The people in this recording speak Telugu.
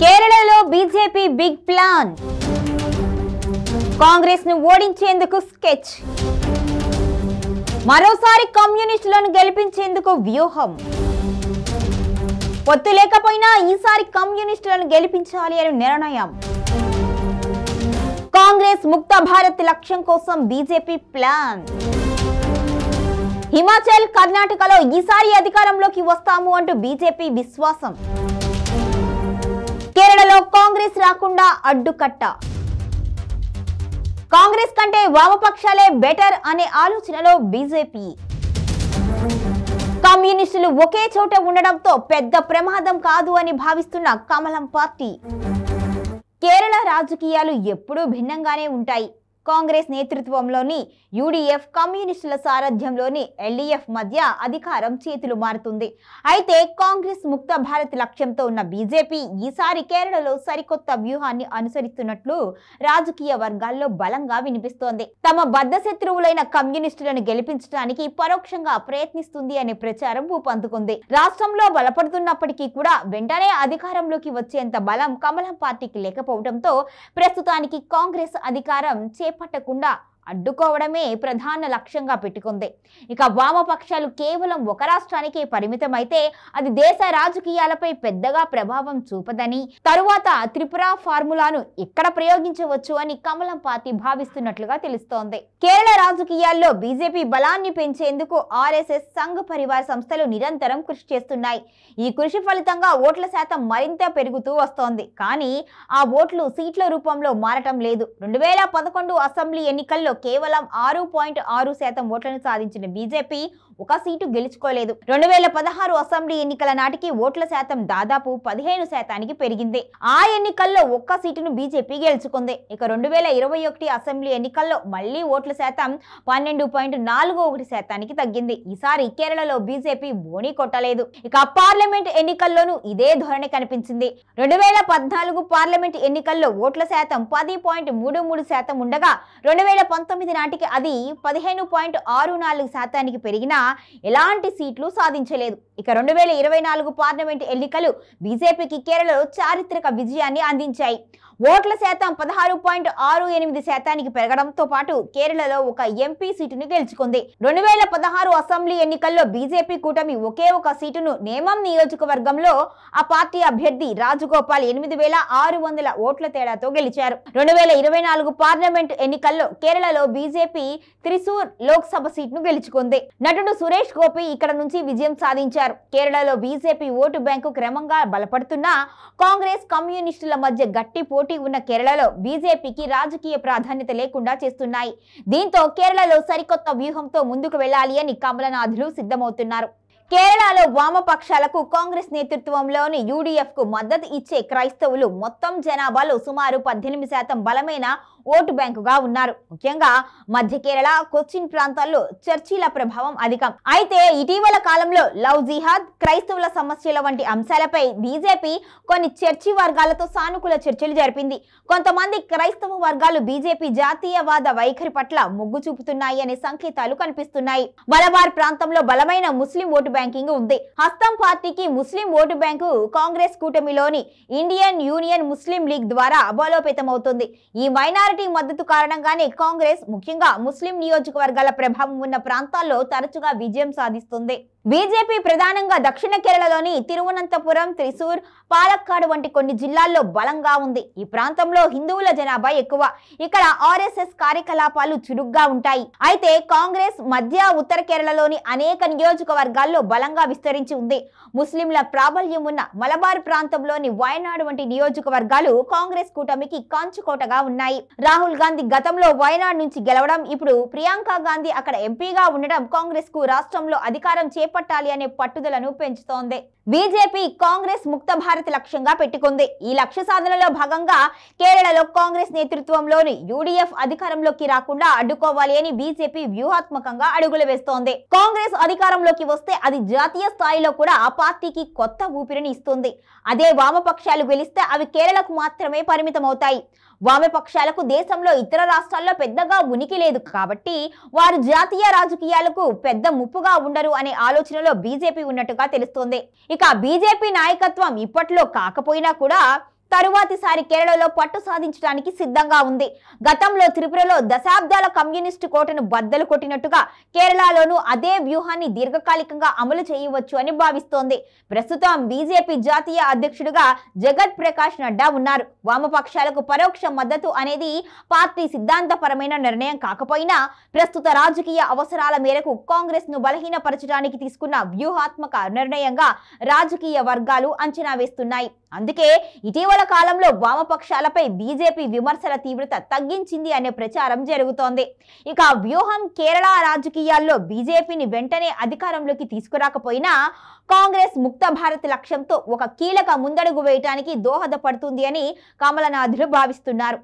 కేరళలో బీజేపీ బిగ్ ప్లాన్. కాంగ్రెస్ ను ఓడించేందుకు స్కెచ్. మరోసారి కమ్యూనిస్టులను గెలిపించేందుకు వ్యూహం. పొత్తు లేకపోయినా ఈసారి కమ్యూనిస్టులను గెలిపించాలి అని నిర్ణయం. కాంగ్రెస్ ముక్త భారత్ లక్ష్యం కోసం బీజేపీ ప్లాన్. హిమాచల్, కర్ణాటకలో ఈసారి అధికారంలోకి వస్తాము అంటూ బీజేపీ విశ్వాసం. కేరళలో కాంగ్రెస్ రాకుండా అడ్డుకట్ట. కాంగ్రెస్ కంటే వామపక్షాలే బెటర్ అనే ఆలోచనలో బీజేపీ. కమ్యూనిస్టులు ఒకే చోట ఉండడంతో పెద్ద ప్రమాదం కాదు అని భావిస్తున్న కమలం పార్టీ. కేరళ రాజకీయాలు ఎప్పుడూ భిన్నంగానే ఉంటాయి. కాంగ్రెస్ నేతృత్వంలోని యూడీఎఫ్, కమ్యూనిస్టుల సారథ్యంలోని ఎల్డీఎఫ్ మధ్య అధికారం చేతులు మారుతుంది. అయితే కాంగ్రెస్ ముక్త భారత్ లక్ష్యంతో ఉన్న బీజేపీ ఈసారి కేరళలో సరికొత్త వ్యూహాన్ని అనుసరిస్తున్నట్లు రాజకీయ వర్గాల్లో బలంగా వినిపిస్తోంది. తమ బద్ధ శత్రువులైన కమ్యూనిస్టులను గెలిపించడానికి పరోక్షంగా ప్రయత్నిస్తుంది అనే ప్రచారం ఊపందుకుంది. రాష్ట్రంలో బలపడుతున్నప్పటికీ కూడా వెంటనే అధికారంలోకి వచ్చేంత బలం కమలం పార్టీకి లేకపోవడంతో ప్రస్తుతానికి కాంగ్రెస్ అధికారం చేపట్టకుండా అడ్డుకోవడమే ప్రధాన లక్ష్యంగా పెట్టుకుంది. ఇక వామపక్షాలు కేవలం ఒక రాష్ట్రానికే పరిమితమైతే అది దేశ రాజకీయాలపై పెద్దగా ప్రభావం చూపదని, తరువాత త్రిపుర ఫార్ములాను ఇక్కడ ప్రయోగించవచ్చు అని కమలం పార్టీ భావిస్తున్నట్లుగా తెలుస్తోంది. కేరళ రాజకీయాల్లో బీజేపీ బలాన్ని పెంచేందుకు ఆర్ఎస్ఎస్, సంఘ్ పరివార్ సంస్థలు నిరంతరం కృషి చేస్తున్నాయి. ఈ కృషి ఫలితంగా ఓట్ల శాతం మరింత పెరుగుతూ వస్తోంది. కానీ ఆ ఓట్లు సీట్ల రూపంలో మారటం లేదు. 2011 అసెంబ్లీ ఎన్నికల్లో కేవలం 6.6% ఓట్లను సాధించిన బీజేపీ ఒక సీటు గెలుచుకోలేదు. 2016 అసెంబ్లీ ఎన్నికల నాటికి ఓట్ల శాతం దాదాపు 15% పెరిగింది. ఆ ఎన్నికల్లో ఒక్క సీటును బీజేపీ గెలుచుకుంది. ఇక 2021 అసెంబ్లీ ఎన్నికల్లో మళ్లీ ఓట్ల శాతం 12.41% తగ్గింది. ఈసారి కేరళలో బీజేపీ బోణీ కొట్టలేదు. ఇక పార్లమెంట్ ఎన్నికల్లోనూ ఇదే ధోరణి కనిపించింది. 2014 పార్లమెంట్ ఎన్నికల్లో ఓట్ల శాతం 10.33% ఉండగా 2019 నాటికి అది 15.64% పెరిగినా ఎలాంటి సీట్లు సాధించలేదు. ఇక 2024 పార్లమెంట్ ఎన్నికలు బీజేపీకి కేరళలో చారిత్రక విజయాన్ని అందించాయి. ఓట్ల శాతం 16.68% పెరగడంతో పాటు కేరళలో ఒక ఎంపీ సీటును గెలుచుకుంది. 2016 అసెంబ్లీ ఎన్నికల్లో బీజేపీ కూటమి ఒకే ఒక సీటును నేమం నియోజకవర్గంలో ఆ పార్టీ అభ్యర్థి రాజగోపాల్ 8,600 ఓట్ల తేడాతో గెలిచారు. 2024 పార్లమెంట్ ఎన్నికల్లో కేరళలో బీజేపీ త్రిశూర్ లోక్సభ సీట్ను గెలుచుకుంది. నటుడు సురేష్ గోపి ఇక్కడ నుంచి విజయం సాధించారు. కేరళలో బీజేపీ ఓటు బ్యాంకు క్రమంగా బలపడుతున్నా కాంగ్రెస్, కమ్యూనిస్టుల మధ్య గట్టి పోటీ ఉన్న కేరళలో బీజేపీకి రాజకీయ ప్రాధాన్యత లేకుండా చేస్తున్నాయి. దీంతో కేరళలో సరికొత్త వ్యూహంతో ముందుకు వెళ్లాలి అని కమలనాథులు సిద్ధమవుతున్నారు. కేరళలో వామపక్షాలకు కాంగ్రెస్ నేతృత్వంలోని యూడీఎఫ్ కు మద్దతు ఇచ్చే క్రైస్తవులు మొత్తం జనాభాలో సుమారు 18% బలమైన ఓటు బ్యాంకుగా ఉన్నారు. ముఖ్యంగా మధ్య కేరళ, కొచ్చిన్ ప్రాంతాల్లో చర్చిల ప్రభావం అధికం. అయితే ఇటీవల కాలంలో లవ్ జిహాద్, క్రైస్తవుల సమస్యల వంటి అంశాలపై బీజేపీ కొన్ని చర్చి వర్గాలతో సానుకూల చర్చలు జరిపింది. కొంతమంది క్రైస్తవ వర్గాలు బీజేపీ జాతీయవాద వైఖరి పట్ల మొగ్గు చూపుతున్నాయి అనే సంకేతాలు కనిపిస్తున్నాయి. మలబార్ ప్రాంతంలో బలమైన ముస్లిం ఓటు బ్యాంకింగ్ ఉంది. హస్తం పార్టీకి ముస్లిం ఓటు బ్యాంకు కాంగ్రెస్ కూటమిలోని ఇండియన్ యూనియన్ ముస్లిం లీగ్ ద్వారా బలోపేతమవుతుంది. ఈ మైనారిటీ మద్దతు కారణంగానే కాంగ్రెస్ ముఖ్యంగా ముస్లిం నియోజకవర్గాల ప్రభావం ఉన్న ప్రాంతాల్లో తరచుగా విజయం సాధిస్తుంది. బీజేపీ ప్రధానంగా దక్షిణ కేరళలోని తిరువనంతపురం, త్రిశూర్, పాలక్కాడ్ వంటి కొన్ని జిల్లాల్లో బలంగా ఉంది. ఈ ప్రాంతంలో హిందువుల జనాభా ఎక్కువ. ఇక్కడ ఆర్ఎస్ఎస్ కార్యకలాపాలు చురుగ్గా ఉంటాయి. అయితే కాంగ్రెస్ మధ్య, ఉత్తర కేరళలోని అనేక నియోజకవర్గాల్లో బలంగా విస్తరించి ఉంది. ముస్లింల ప్రాబల్యం ఉన్న మలబార్ ప్రాంతంలోని వయనాడు వంటి నియోజకవర్గాలు కాంగ్రెస్ కూటమికి కంచుకోటగా ఉన్నాయి. రాహుల్ గాంధీ గతంలో వయనాడు నుంచి గెలవడం, ఇప్పుడు ప్రియాంక గాంధీ అక్కడ ఎంపీగా ఉండడం కాంగ్రెస్ కు రాష్ట్రంలో అధికారం చేపట్టాలి అనే పట్టుదలను పెంచుతోంది. బీజేపీ కాంగ్రెస్ ముక్త భారత్ లక్ష్యంగా పెట్టుకుంది. ఈ లక్ష్య సాధనలో భాగంగా కేరళలో కాంగ్రెస్ నేతృత్వంలోని యూడీఎఫ్ అధికారంలోకి రాకుండా అడ్డుకోవాలి అని బీజేపీ వ్యూహాత్మకంగా అడుగులు వేస్తోంది. కాంగ్రెస్ అధికారంలోకి వస్తే అది జాతీయ స్థాయిలో కూడా ఆ పార్టీకి కొత్త ఊపిరిని ఇస్తుంది. అదే వామపక్షాలు గెలిస్తే అవి కేరళకు మాత్రమే పరిమితమవుతాయి. వామపక్షాలకు దేశంలో ఇతర రాష్ట్రాల్లో పెద్దగా ఉనికి లేదు కాబట్టి వారు జాతీయ రాజకీయాలకు పెద్ద ముప్పుగా ఉండరు అనే ఆలోచన ఆలోచనలో బీజేపీ ఉన్నట్టుగా తెలుస్తోంది. ఇక బీజేపీ నాయకత్వం ఇప్పట్లో కాకపోయినా కూడా తరువాతిసారి కేరళలో పట్టు సాధించడానికి సిద్ధంగా ఉంది. గతంలో త్రిపురలో దశాబ్దాల కమ్యూనిస్టు కోటను బద్దలు కొట్టినట్టుగా కేరళలోనూ అదే వ్యూహాన్ని దీర్ఘకాలికంగా అమలు చేయవచ్చు అని భావిస్తోంది. ప్రస్తుతం బీజేపీ జాతీయ అధ్యక్షుడిగా జగత్ ప్రకాష్ నడ్డా ఉన్నారు. వామపక్షాలకు పరోక్ష మద్దతు అనేది పార్టీ సిద్ధాంతపరమైన నిర్ణయం కాకపోయినా ప్రస్తుత రాజకీయ అవసరాల మేరకు కాంగ్రెస్ ను బలహీనపరచడానికి తీసుకున్న వ్యూహాత్మక నిర్ణయంగా రాజకీయ వర్గాలు అంచనా వేస్తున్నాయి. అందుకే ఇటీవల కాలంలో వామపక్షాలపై బీజేపీ విమర్శల తీవ్రత తగ్గించింది అనే ప్రచారం జరుగుతోంది. ఇక వ్యూహం కేరళ రాజకీయాల్లో బీజేపీని వెంటనే అధికారంలోకి తీసుకురాకపోయినా కాంగ్రెస్ ముక్త భారత్ లక్ష్యంతో ఒక కీలక ముందడుగు వేయటానికి దోహదపడుతుంది అని కమలనాథులు భావిస్తున్నారు.